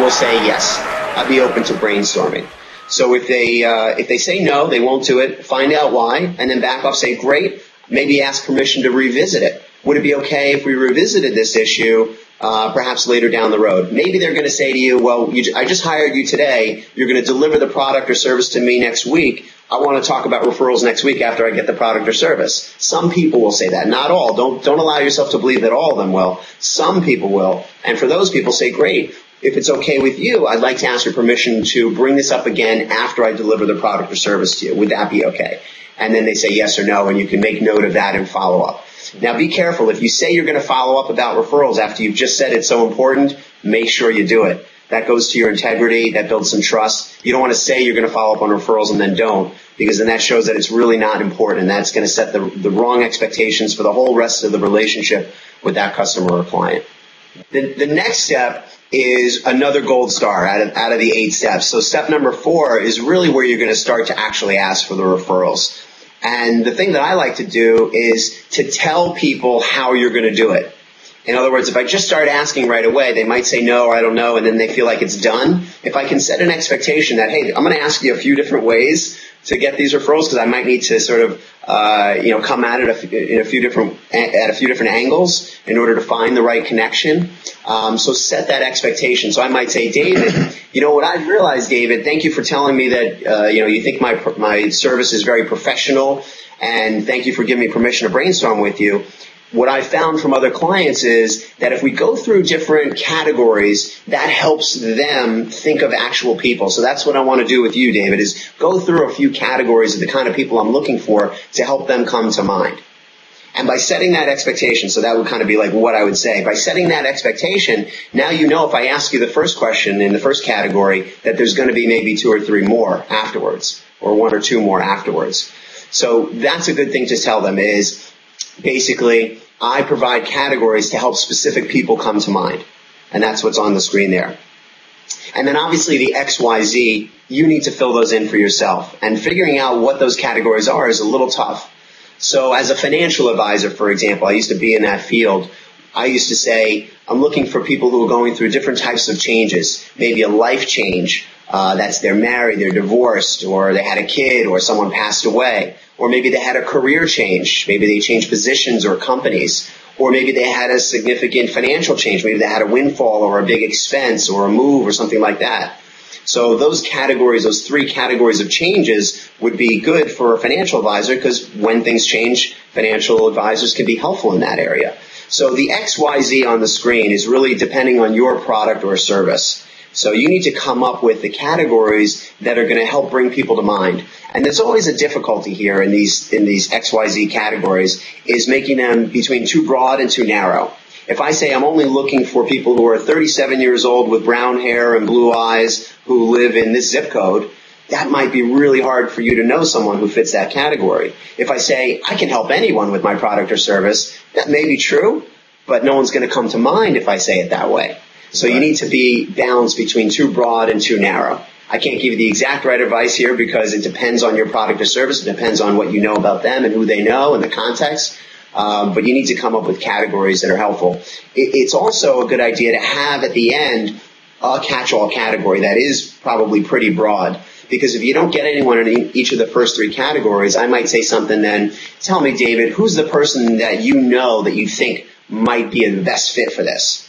will say yes. I'd be open to brainstorming. So if they say no, they won't do it, find out why, and then back off, say, great, maybe ask permission to revisit it. Would it be okay if we revisited this issue perhaps later down the road? Maybe they're going to say to you, well, I just hired you today. You're going to deliver the product or service to me next week. I want to talk about referrals next week after I get the product or service. Some people will say that. Not all. Don't allow yourself to believe that all of them will. Some people will. And for those people, say, great. If it's okay with you, I'd like to ask your permission to bring this up again after I deliver the product or service to you. Would that be okay? And then they say yes or no, and you can make note of that and follow up. Now, be careful. If you say you're going to follow up about referrals after you've just said it's so important, make sure you do it. That goes to your integrity. That builds some trust. You don't want to say you're going to follow up on referrals and then don't, because then that shows that it's really not important, and that's going to set the wrong expectations for the whole rest of the relationship with that customer or client. The next step is another gold star out of the 8 steps. So step number 4 is really where you're going to start to actually ask for the referrals. And the thing that I like to do is to tell people how you're going to do it. In other words, if I just start asking right away, they might say no, or I don't know, and then they feel like it's done. If I can set an expectation that, hey, I'm going to ask you a few different ways to get these referrals, because I might need to sort of come at it at a few different angles in order to find the right connection. So set that expectation. So I might say, David, you know what I've realized, David, thank you for telling me that you think my service is very professional, and thank you for giving me permission to brainstorm with you. What I found from other clients is that if we go through different categories, that helps them think of actual people. So that's what I want to do with you, David, is go through a few categories of the kind of people I'm looking for to help them come to mind. And by setting that expectation, so that would kind of be like what I would say. By setting that expectation, now you know if I ask you the first question in the first category that there's going to be maybe 2 or 3 more afterwards, or 1 or 2 more afterwards. So that's a good thing to tell them is, basically, I provide categories to help specific people come to mind. And that's what's on the screen there. And then obviously the XYZ, you need to fill those in for yourself. And figuring out what those categories are is a little tough. So as a financial advisor, for example, I used to be in that field. I used to say, I'm looking for people who are going through different types of changes, maybe a life change. That's they're married, they're divorced, or they had a kid, or someone passed away. Or maybe they had a career change. Maybe they changed positions or companies. Or maybe they had a significant financial change. Maybe they had a windfall or a big expense or a move or something like that. So those categories, those 3 categories of changes would be good for a financial advisor, because when things change, financial advisors can be helpful in that area. So the XYZ on the screen is really depending on your product or service. So you need to come up with the categories that are going to help bring people to mind. And there's always a difficulty here in these XYZ categories, is making them between too broad and too narrow. If I say I'm only looking for people who are 37 years old with brown hair and blue eyes who live in this zip code, that might be really hard for you to know someone who fits that category. If I say I can help anyone with my product or service, that may be true, but no one's going to come to mind if I say it that way. So you need to be balanced between too broad and too narrow. I can't give you the exact right advice here, because it depends on your product or service. It depends on what you know about them and who they know and the context. But you need to come up with categories that are helpful. It's also a good idea to have at the end a catch-all category that is probably pretty broad. Because if you don't get anyone in each of the first 3 categories, I might say something then, tell me, David, who's the person that you know that you think might be the best fit for this?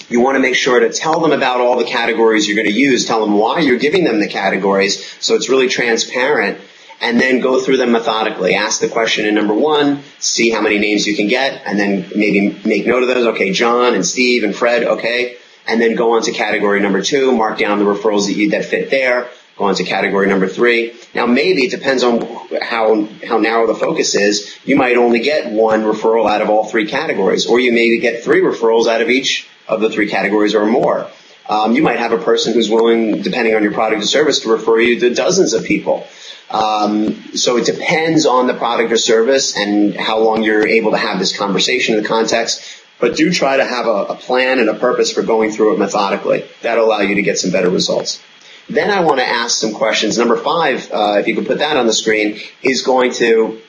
You want to make sure to tell them about all the categories you're going to use, tell them why you're giving them the categories so it's really transparent, and then go through them methodically. Ask the question in number 1, see how many names you can get, and then maybe make note of those. Okay, John and Steve and Fred, okay. And then go on to category number 2, mark down the referrals that fit there. Go on to category number 3. Now, maybe it depends on how narrow the focus is. You might only get 1 referral out of all 3 categories, or you maybe get 3 referrals out of each of the 3 categories or more. You might have a person who's willing, depending on your product or service, to refer you to dozens of people. So it depends on the product or service and how long you're able to have this conversation in the context. But do try to have a plan and a purpose for going through it methodically. That'll allow you to get some better results. Then I want to ask some questions. Number 5, if you could put that on the screen, is going to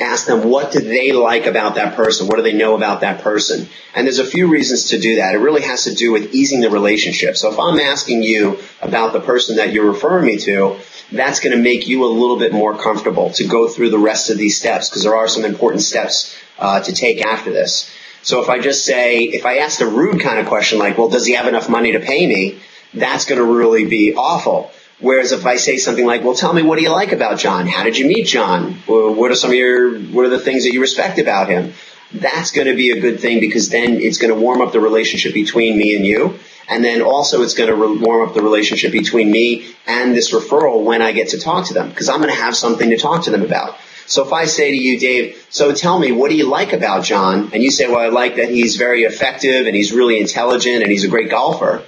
ask them, what do they like about that person? What do they know about that person? And there's a few reasons to do that. It really has to do with easing the relationship. So if I'm asking you about the person that you're referring me to, that's going to make you a little bit more comfortable to go through the rest of these steps, because there are some important steps to take after this. So if I ask a rude kind of question like, well, does he have enough money to pay me? That's going to really be awful. Whereas if I say something like, well, tell me, what do you like about John? How did you meet John? What are the things that you respect about him? That's going to be a good thing, because then it's going to warm up the relationship between me and you. And then also it's going to warm up the relationship between me and this referral when I get to talk to them, because I'm going to have something to talk to them about. So if I say to you, Dave, so tell me, what do you like about John? And you say, well, I like that he's very effective and he's really intelligent and he's a great golfer.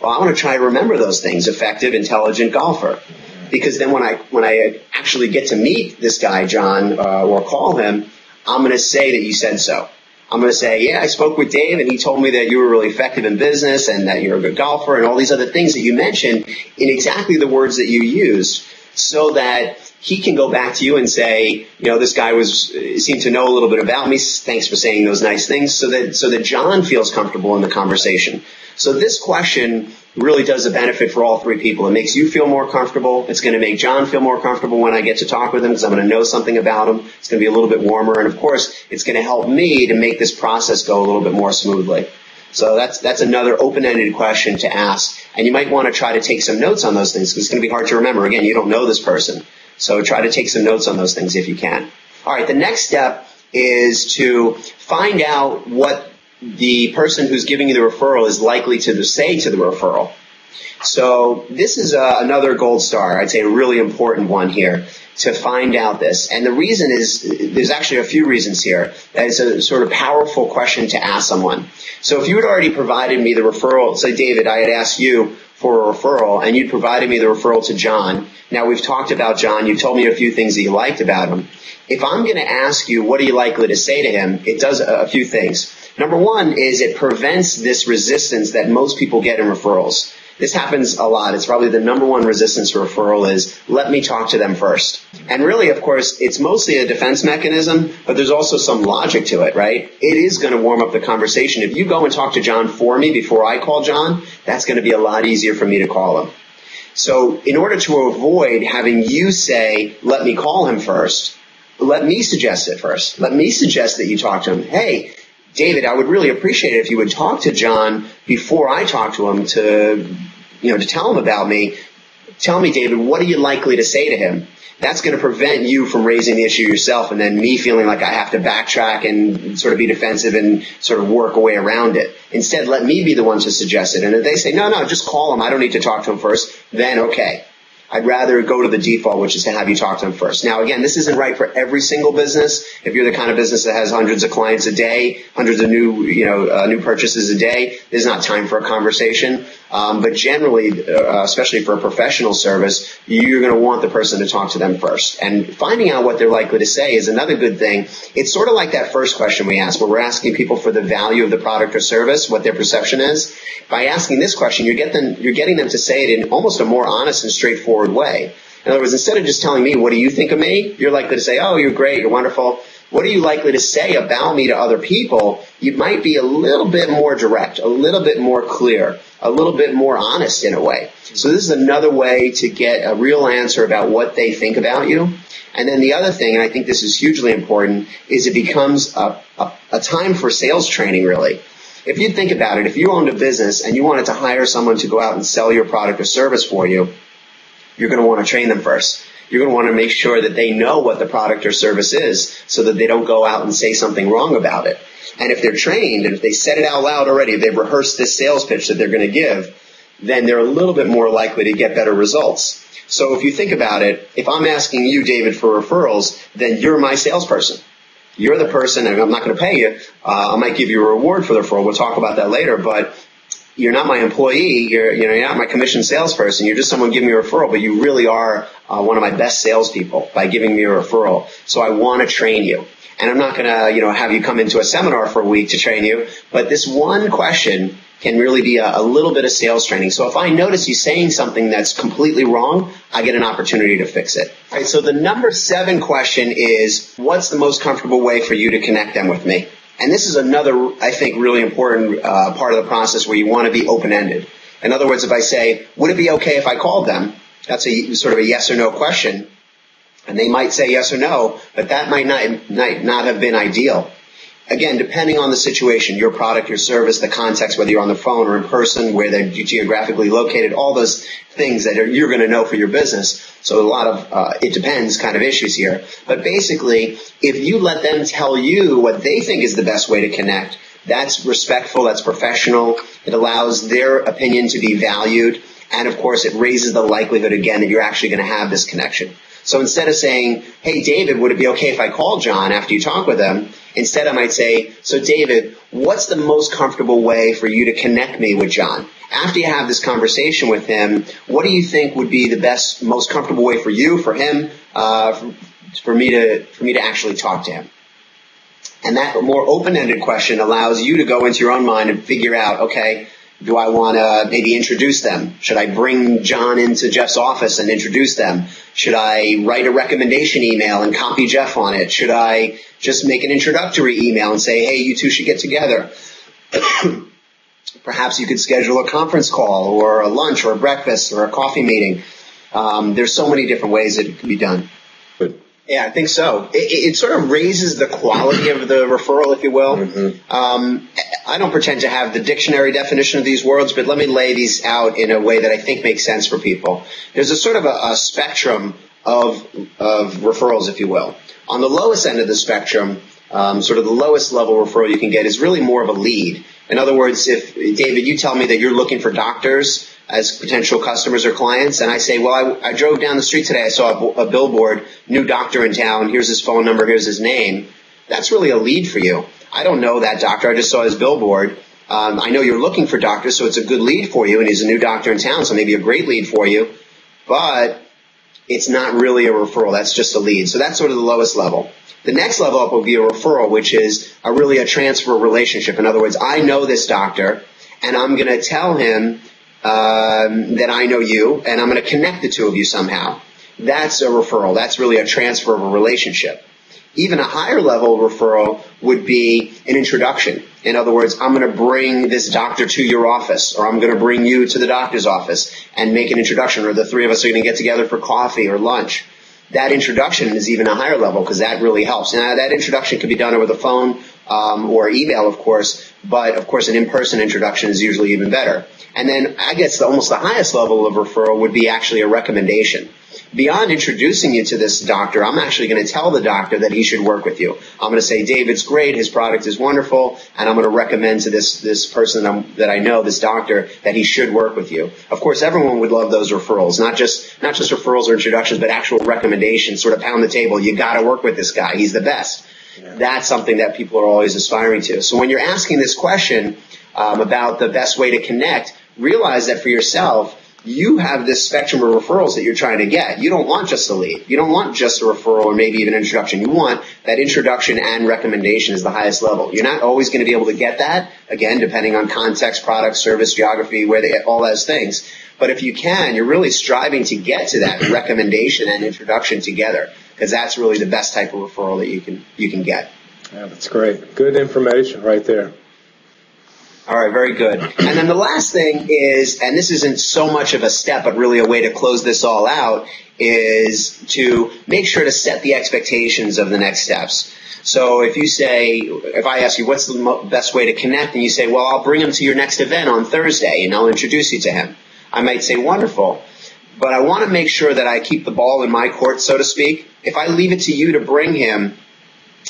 Well, I want to try to remember those things: effective, intelligent, golfer. Because then when I actually get to meet this guy, John, or call him, I'm going to say that you said so. I'm going to say, yeah, I spoke with Dave and he told me that you were really effective in business and that you're a good golfer and all these other things that you mentioned in exactly the words that you used, so that he can go back to you and say, this guy seemed to know a little bit about me. Thanks for saying those nice things, so that John feels comfortable in the conversation. So this question really does a benefit for all three people. It makes you feel more comfortable. It's going to make John feel more comfortable when I get to talk with him, because I'm going to know something about him. It's going to be a little bit warmer. And of course, it's going to help me to make this process go a little bit more smoothly. So that's another open-ended question to ask. And you might want to try to take some notes on those things, because it's going to be hard to remember. Again, you don't know this person. So try to take some notes on those things if you can. All right, the next step is to find out what the person who's giving you the referral is likely to say to the referral. So this is another gold star, I'd say a really important one here, to find out this. And the reason is, there's actually a few reasons here. That is a sort of powerful question to ask someone. So if you had already provided me the referral, say, David, I had asked you for a referral, and you'd provided me the referral to John. Now we've talked about John. You told me a few things that you liked about him. If I'm going to ask you, what are you likely to say to him? It does a few things. Number one is it prevents this resistance that most people get in referrals. This happens a lot. It's probably the number one resistance to referral is, let me talk to them first. And really, of course, it's mostly a defense mechanism, but there's also some logic to it, right? It is going to warm up the conversation. If you go and talk to John for me before I call John, that's going to be a lot easier for me to call him. So in order to avoid having you say, let me call him first, let me suggest it first. Let me suggest that you talk to him. Hey, David, I would really appreciate it if you would talk to John before I talk to him to tell him about me. Tell me, David, what are you likely to say to him? That's going to prevent you from raising the issue yourself and then me feeling like I have to backtrack and sort of be defensive and sort of work a way around it. Instead, let me be the one to suggest it. And if they say, no, just call him, I don't need to talk to him first, then okay. I'd rather go to the default, which is to have you talk to them first. Now, again, this isn't right for every single business. If you're the kind of business that has hundreds of clients a day, hundreds of new purchases a day, there's not time for a conversation. But generally, especially for a professional service, you're going to want the person to talk to them first. And finding out what they're likely to say is another good thing. It's sort of like that first question we asked, where we're asking people for the value of the product or service, what their perception is. By asking this question, you're getting them to say it in almost a more honest and straightforward way. In other words, instead of just telling me, what do you think of me? You're likely to say, oh, you're great, you're wonderful. What are you likely to say about me to other people? You might be a little bit more direct, a little bit more clear, a little bit more honest in a way. So this is another way to get a real answer about what they think about you. And then the other thing, and I think this is hugely important, is it becomes a time for sales training, really. If you think about it, if you owned a business and you wanted to hire someone to go out and sell your product or service for you, you're going to want to train them first. You're going to want to make sure that they know what the product or service is so that they don't go out and say something wrong about it. And if they're trained and if they said it out loud already, they've rehearsed this sales pitch that they're going to give, then they're a little bit more likely to get better results. So if you think about it, if I'm asking you, David, for referrals, then you're my salesperson. You're the person, and I'm not going to pay you. I might give you a reward for the referral. We'll talk about that later, but you're not my employee. You're not my commissioned salesperson. You're just someone giving me a referral, but you really are one of my best salespeople by giving me a referral. So I want to train you. And I'm not going to, have you come into a seminar for a week to train you, but this one question can really be a little bit of sales training. So if I notice you saying something that's completely wrong, I get an opportunity to fix it. All right, so the number 7 question is, what's the most comfortable way for you to connect them with me? And this is another, I think, really important part of the process where you want to be open-ended. In other words, if I say, would it be okay if I called them? That's a sort of a yes or no question. And they might say yes or no, but that might not have been ideal. Again, depending on the situation, your product, your service, the context, whether you're on the phone or in person, where they're geographically located, all those things that you're going to know for your business. So a lot of it depends kind of issues here. But basically, if you let them tell you what they think is the best way to connect, that's respectful, that's professional. It allows their opinion to be valued. And, of course, it raises the likelihood, again, that you're actually going to have this connection. So instead of saying, hey, David, would it be okay if I call John after you talk with him? Instead, I might say, so David, what's the most comfortable way for you to connect me with John? After you have this conversation with him, what do you think would be the best, most comfortable way for you, for him, for me to actually talk to him? And that more open-ended question allows you to go into your own mind and figure out, okay, do I want to maybe introduce them? Should I bring John into Jeff's office and introduce them? Should I write a recommendation email and copy Jeff on it? Should I just make an introductory email and say, hey, you two should get together? Perhaps you could schedule a conference call or a lunch or a breakfast or a coffee meeting. There's so many different ways that it can be done. Yeah, I think so. It sort of raises the quality of the referral, if you will. Mm-hmm. I don't pretend to have the dictionary definition of these words, but let me lay these out in a way that I think makes sense for people. There's a sort of a spectrum of referrals, if you will. On the lowest end of the spectrum, sort of the lowest level referral you can get is really more of a lead. In other words, if, David, you tell me that you're looking for doctors as potential customers or clients, and I say, well, I drove down the street today, I saw a billboard, new doctor in town, here's his phone number, here's his name. That's really a lead for you. I don't know that doctor, I just saw his billboard. I know you're looking for doctors, so it's a good lead for you, and he's a new doctor in town, so maybe a great lead for you, but it's not really a referral, that's just a lead. So that's sort of the lowest level. The next level up will be a referral, which is really a transfer relationship. In other words, I know this doctor, and I'm going to tell him that I know you, and I'm going to connect the two of you somehow. That's a referral. That's really a transfer of a relationship. Even a higher level referral would be an introduction. In other words, I'm going to bring this doctor to your office, or I'm going to bring you to the doctor's office and make an introduction, or the three of us are going to get together for coffee or lunch. That introduction is even a higher level because that really helps. Now, that introduction can be done over the phone or email, of course, but, of course, an in-person introduction is usually even better. And then I guess almost the highest level of referral would be actually a recommendation. Beyond introducing you to this doctor, I'm actually going to tell the doctor that he should work with you. I'm going to say, David's great, his product is wonderful, and I'm going to recommend to this person that I know, this doctor, that he should work with you. Of course, everyone would love those referrals, not just referrals or introductions, but actual recommendations, sort of pound the table. You got to work with this guy. He's the best. Yeah. That's something that people are always aspiring to. So when you're asking this question about the best way to connect, realize that for yourself, you have this spectrum of referrals that you're trying to get. You don't want just a lead. You don't want just a referral or maybe even an introduction. You want that introduction and recommendation is the highest level. You're not always going to be able to get that, again, depending on context, product, service, geography, where they get all those things. But if you can, you're really striving to get to that recommendation and introduction together, because that's really the best type of referral that you can get. Yeah, that's great. Good information right there. All right, very good. And then the last thing is, and this isn't so much of a step, but really a way to close this all out, is to make sure to set the expectations of the next steps. So if I ask you what's the best way to connect, and you say, well, I'll bring him to your next event on Thursday, and I'll introduce you to him. I might say, wonderful. But I want to make sure that I keep the ball in my court, so to speak. If I leave it to you to bring him,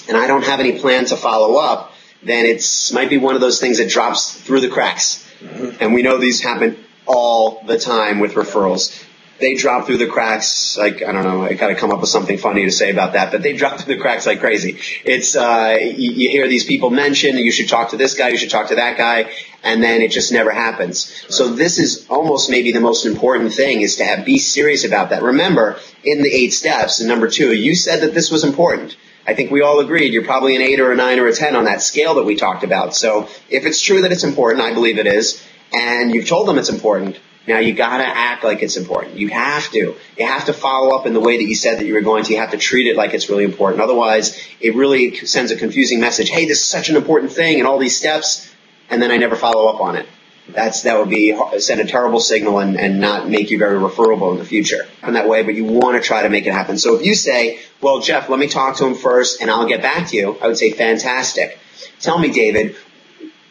and I don't have any plan to follow up, then it might be one of those things that drops through the cracks. Mm-hmm. And we know these happen all the time with referrals. They drop through the cracks like, I don't know, I got to come up with something funny to say about that, but they drop through the cracks like crazy. It's, you hear these people mention, you should talk to this guy, you should talk to that guy, and then it just never happens. Right. So this is almost maybe the most important thing, is to be serious about that. Remember, in the 8 steps, and number 2, you said that this was important. I think we all agreed you're probably an 8 or a 9 or a 10 on that scale that we talked about. So if it's true that it's important, I believe it is, and you've told them it's important, now you got to act like it's important. You have to. You have to follow up in the way that you said that you were going to. You have to treat it like it's really important. Otherwise, it really sends a confusing message. Hey, this is such an important thing and all these steps, and then I never follow up on it. That would be send a terrible signal and not make you very referable in the future. In that way, but you want to try to make it happen. So if you say, well, Jeff, let me talk to him first and I'll get back to you, I would say, fantastic. Tell me, David,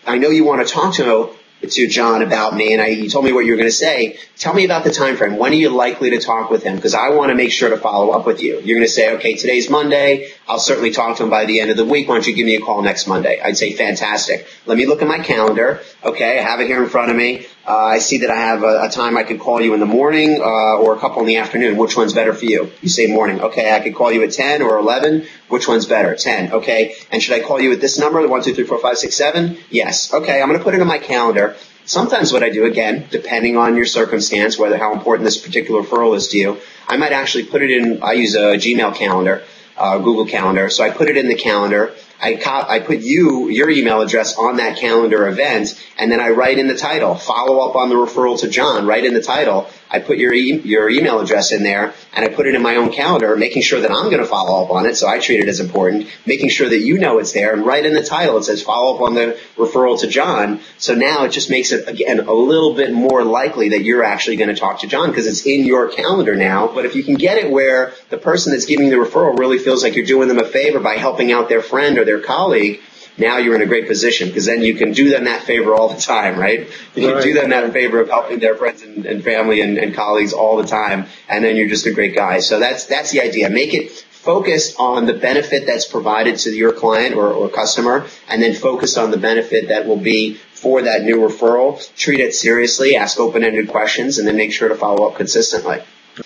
I know you want to talk to John about me, and you told me what you were going to say. Tell me about the time frame. When are you likely to talk with him? Because I want to make sure to follow up with you. You're going to say, okay, today's Monday. I'll certainly talk to him by the end of the week. Why don't you give me a call next Monday? I'd say, fantastic. Let me look at my calendar. Okay, I have it here in front of me. I see that I have a time I could call you in the morning or a couple in the afternoon. Which one's better for you? You say morning. Okay, I could call you at 10 or 11. Which one's better? 10. Okay, and should I call you at this number, the 1, 2, 3, 4, 5, 6, 7? Yes. Okay, I'm going to put it in my calendar. Sometimes what I do, again, depending on your circumstance, how important this particular referral is to you, I might actually put it in, I use a Gmail calendar, Google Calendar, so I put it in the calendar. I put your email address on that calendar event, and then I write in the title, follow up on the referral to John, right in the title. I put your email address in there, and I put it in my own calendar, making sure that I'm going to follow up on it, so I treat it as important, making sure that you know it's there, and right in the title it says follow up on the referral to John. So now it just makes it, again, a little bit more likely that you're actually going to talk to John because it's in your calendar now. But if you can get it where the person that's giving the referral really feels like you're doing them a favor by helping out their friend or their colleague, now you're in a great position because then you can do them that favor all the time, right? You can do them that favor of helping their friends and family and colleagues all the time, and then you're just a great guy. So that's the idea. Make it focus on the benefit that's provided to your client or customer, and then focus on the benefit that will be for that new referral. Treat it seriously, ask open-ended questions, and then make sure to follow up consistently.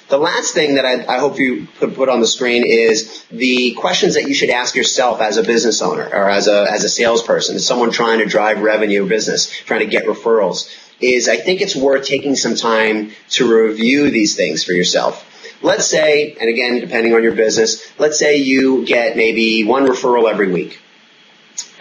The last thing that I hope you could put on the screen is the questions that you should ask yourself as a business owner or as a salesperson, as someone trying to drive revenue business, trying to get referrals, is I think it's worth taking some time to review these things for yourself. Let's say, and again, depending on your business, let's say you get maybe 1 referral every week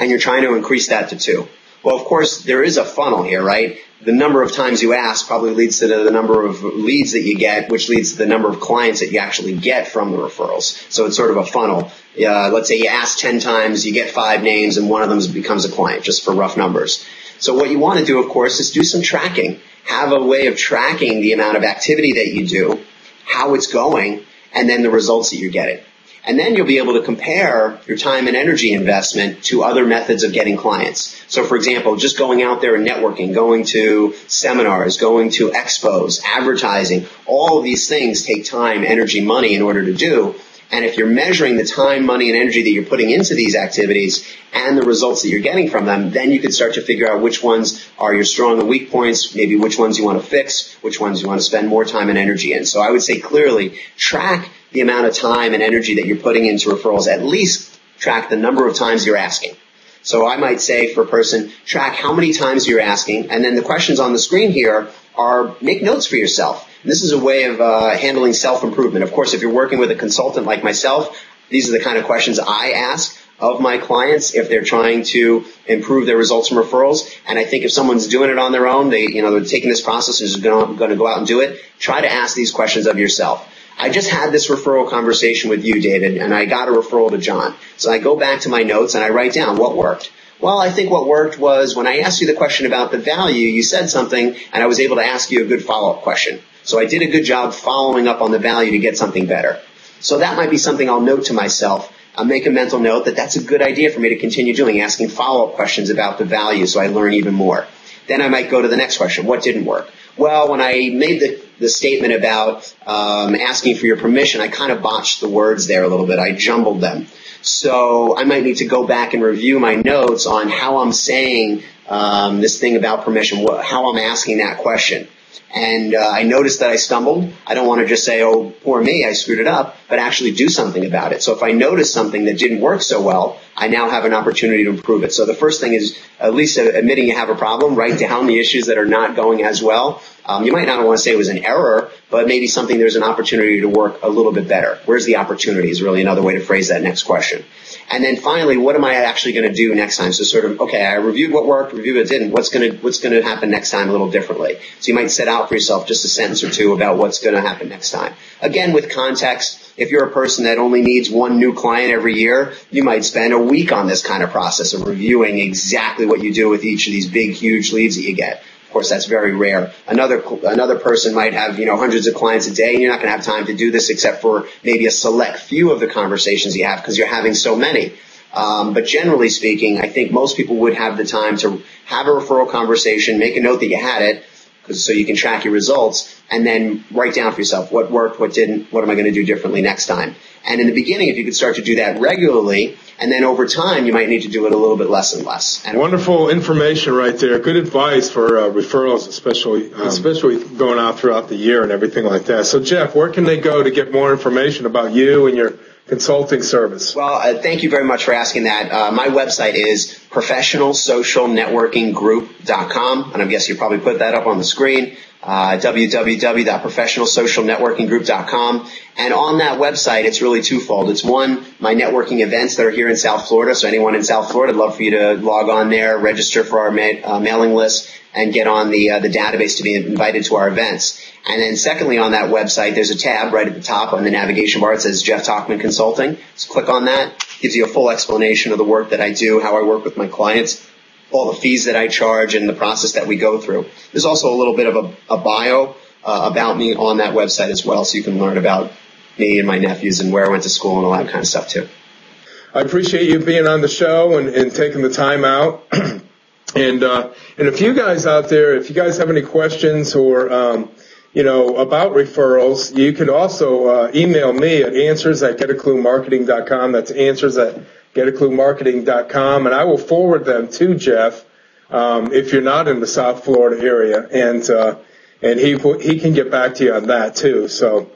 and you're trying to increase that to 2. Well, of course, there is a funnel here, right? The number of times you ask probably leads to the number of leads that you get, which leads to the number of clients that you actually get from the referrals. So it's sort of a funnel. Let's say you ask 10 times, you get 5 names, and one of them becomes a client, just for rough numbers. So what you want to do, of course, is do some tracking. Have a way of tracking the amount of activity that you do, how it's going, and then the results that you're getting. And then you'll be able to compare your time and energy investment to other methods of getting clients. So, for example, just going out there and networking, going to seminars, going to expos, advertising, all of these things take time, energy, money in order to do. And if you're measuring the time, money, and energy that you're putting into these activities and the results that you're getting from them, then you can start to figure out which ones are your strong and weak points, maybe which ones you want to fix, which ones you want to spend more time and energy in. So I would say clearly track the amount of time and energy that you're putting into referrals. At least track the number of times you're asking. So I might say for a person, track how many times you're asking, and then the questions on the screen here are make notes for yourself. And this is a way of handling self-improvement. Of course, if you're working with a consultant like myself, these are the kind of questions I ask of my clients if they're trying to improve their results from referrals. And I think if someone's doing it on their own, they're taking this process and is going to go out and do it, try to ask these questions of yourself. I just had this referral conversation with you, David, and I got a referral to John. So I go back to my notes and I write down what worked. Well, I think what worked was when I asked you the question about the value, you said something, and I was able to ask you a good follow-up question. So I did a good job following up on the value to get something better. So that might be something I'll note to myself. I'll make a mental note that that's a good idea for me to continue doing, asking follow-up questions about the value so I learn even more. Then I might go to the next question. What didn't work? Well, when I made the statement about asking for your permission, I kind of botched the words there a little bit. I jumbled them. So I might need to go back and review my notes on how I'm saying this thing about permission, how I'm asking that question. And I noticed that I stumbled. I don't want to just say, oh, poor me, I screwed it up, but actually do something about it. So if I notice something that didn't work so well, I now have an opportunity to improve it. So the first thing is at least admitting you have a problem. Write down the issues that are not going as well. You might not want to say it was an error, but maybe something there's an opportunity to work a little bit better. Where's the opportunity is really another way to phrase that next question. And then finally, what am I actually going to do next time? So sort of, okay, I reviewed what worked, reviewed what didn't. What's going to happen next time a little differently? So you might set out for yourself just a sentence or two about what's going to happen next time. Again, with context, if you're a person that only needs one new client every year, you might spend a week on this kind of process of reviewing exactly what you do with each of these big, huge leads that you get. Of course, that's very rare. Another person might have, hundreds of clients a day, and you're not going to have time to do this except for maybe a select few of the conversations you have because you're having so many. But generally speaking, I think most people would have the time to have a referral conversation, make a note that you had it, so you can track your results, and then write down for yourself what worked, what didn't, what am I going to do differently next time. And in the beginning, if you could start to do that regularly, and then over time, you might need to do it a little bit less and less. And wonderful information right there. Good advice for referrals, especially going out throughout the year and everything like that. So, Jeff, where can they go to get more information about you and your consulting service? Well, thank you very much for asking that. My website is professionalsocialnetworkinggroup.com, and I guess you probably put that up on the screen. www.professionalsocialnetworkinggroup.com. And on that website, it's really twofold. It's one, my networking events that are here in South Florida. So anyone in South Florida, I'd love for you to log on there, register for our mailing list, and get on the database to be invited to our events. And then secondly, on that website, there's a tab right at the top on the navigation bar. It says Jeff Tockman Consulting. Just click on that. Gives you a full explanation of the work that I do, how I work with my clients, all the fees that I charge, and the process that we go through. There's also a little bit of a bio about me on that website as well, so you can learn about me and my nephews and where I went to school and all that kind of stuff too. I appreciate you being on the show and taking the time out. And if you guys out there, if you guys have any questions or about referrals, you can also email me at answers@getacluemarketing.com. That's answers@getacluemarketing.com, and I will forward them to Jeff if you're not in the South Florida area, and he can get back to you on that too. So,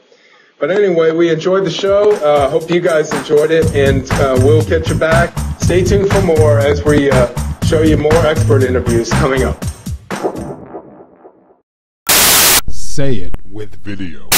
but anyway, we enjoyed the show. Hope you guys enjoyed it, and we'll get you back. Stay tuned for more as we show you more expert interviews coming up. Say it with video.